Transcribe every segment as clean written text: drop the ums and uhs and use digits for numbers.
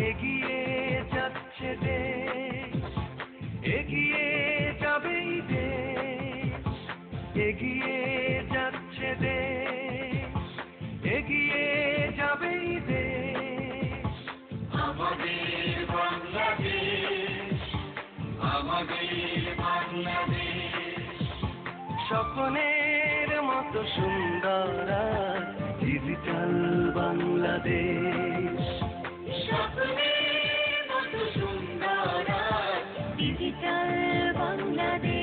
এগিয়ে যাচ্ছে দেশ, এগিয়ে যাবেই দেশ, এগিয়ে যাচ্ছে দেশ, এগিয়ে যাবেই দেশ। আমাদের বাংলাদেশ, আমাদের বাংলাদেশ, স্বপ্নের মতো সুন্দর ডিজিটাল বাংলাদেশ। স্বপ্নের মতো সুন্দর ডিজিটাল বাংলাদেশ।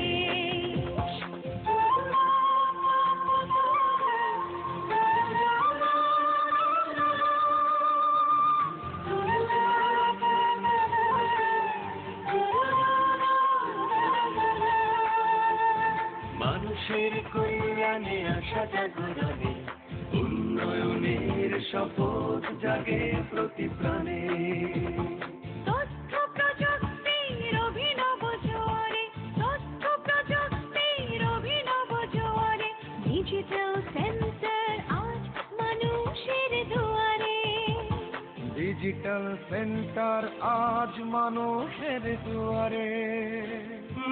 মানুষের কল্যাণে আশা জাগরণে, উন্নয়নের শপথ জাগে প্রতি প্রাণে। তথ্য প্রযুক্তির অভিনব জোয়ারে, তথ্য প্রযুক্তির অভিনব জোয়ারে, ডিজিটাল সেন্টার আজ মানুষের দুয়ারে। ডিজিটাল সেন্টার আজ মানুষের দুয়ারে।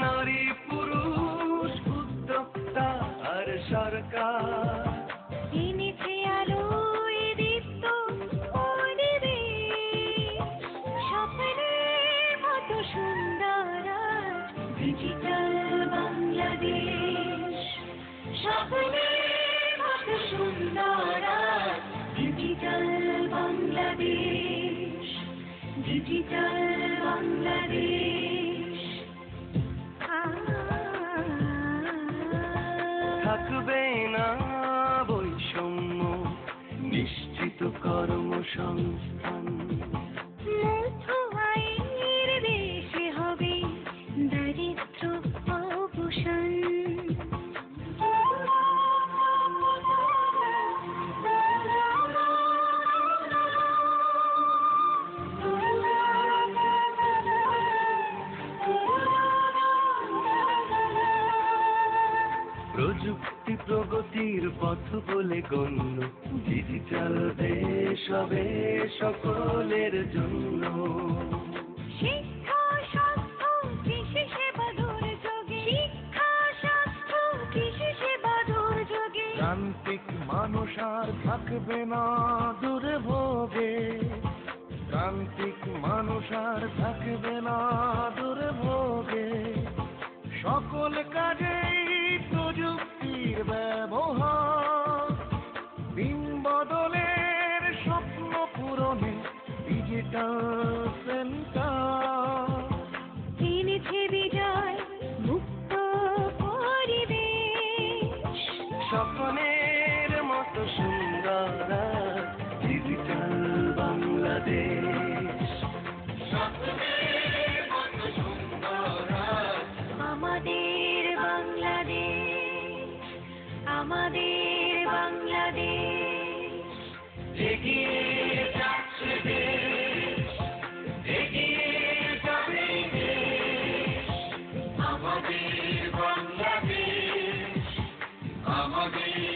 নারী পুরুষ উদ্যোক্তা আর সরকার এনেছে আলোয় দীপ্ত পরিবেশ। স্বপ্নের মতো সুন্দর ডিজিটাল বাংলাদেশ। স্বপ্নের মতো সুন্দর ডিজিটাল বাংলাদেশ। ডিজিটাল বাংলাদেশ। থাকবে না বৈষম্য, নিশ্চিত কর্মসংস্থান। মুগ্ধ আয়ের দেশে হবে দারিদ্র্য অবসান। প্রযুক্তি প্রগতির পথ বলে গণ্য, ডিজিটাল দেশ হবে সকলের জন্য। শিক্ষা স্বাস্থ্য কৃষি সেবা দুর্যোগে, শিক্ষা স্বাস্থ্য কৃষি সেবা দুর্যোগে, প্রান্তিক মানুষ আর থাকবে না দুর্ভোগে। প্রান্তিক মানুষ আর থাকবে না দুর্ভোগে। সকল কাজেই প্রযুক্তির ব্যবহার, দিন বদলের স্বপ্ন পূরণে ডিজিটাল সেন্টার এনেছে বিজয় মুক্ত পরিবেশ। স্বপ্নের মতো সুন্দর ডিজিটাল বাংলাদেশ। স্বপ্নের মতো সুন্দর আমাদের বাংলাদেশ, আমাদের বাংলাদেশ। এগিয়ে যাচ্ছে দেশ, এগিয়ে যাবে দেশ, আমাদের বাংলাদেশ, আমাদের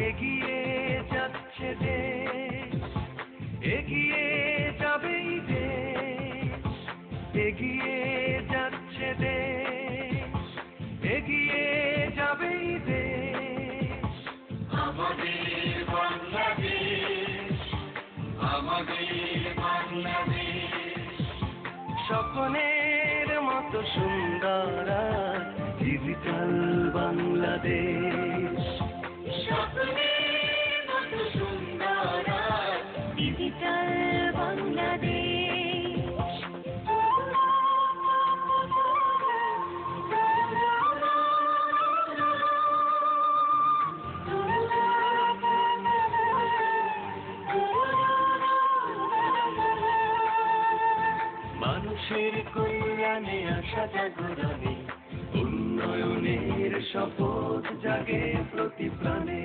এগিয়ে যাচ্ছে দেশ, এগিয়ে যাবেই দেশ, এগিয়ে যাচ্ছে দেশ, এগিয়ে যাবেই দেশ। আমাদের বাংলাদেশ, আমাদের বাংলাদেশ, স্বপ্নের মতো সুন্দর ডিজিটাল বাংলাদেশ। স্বপ্নের মতো সুন্দর ডিজিটাল বাংলাদেশ। মানুষের কল্যাণে আসা জাগরণে, উন্নয়নের শপথ জাগে প্রতি প্রাণে।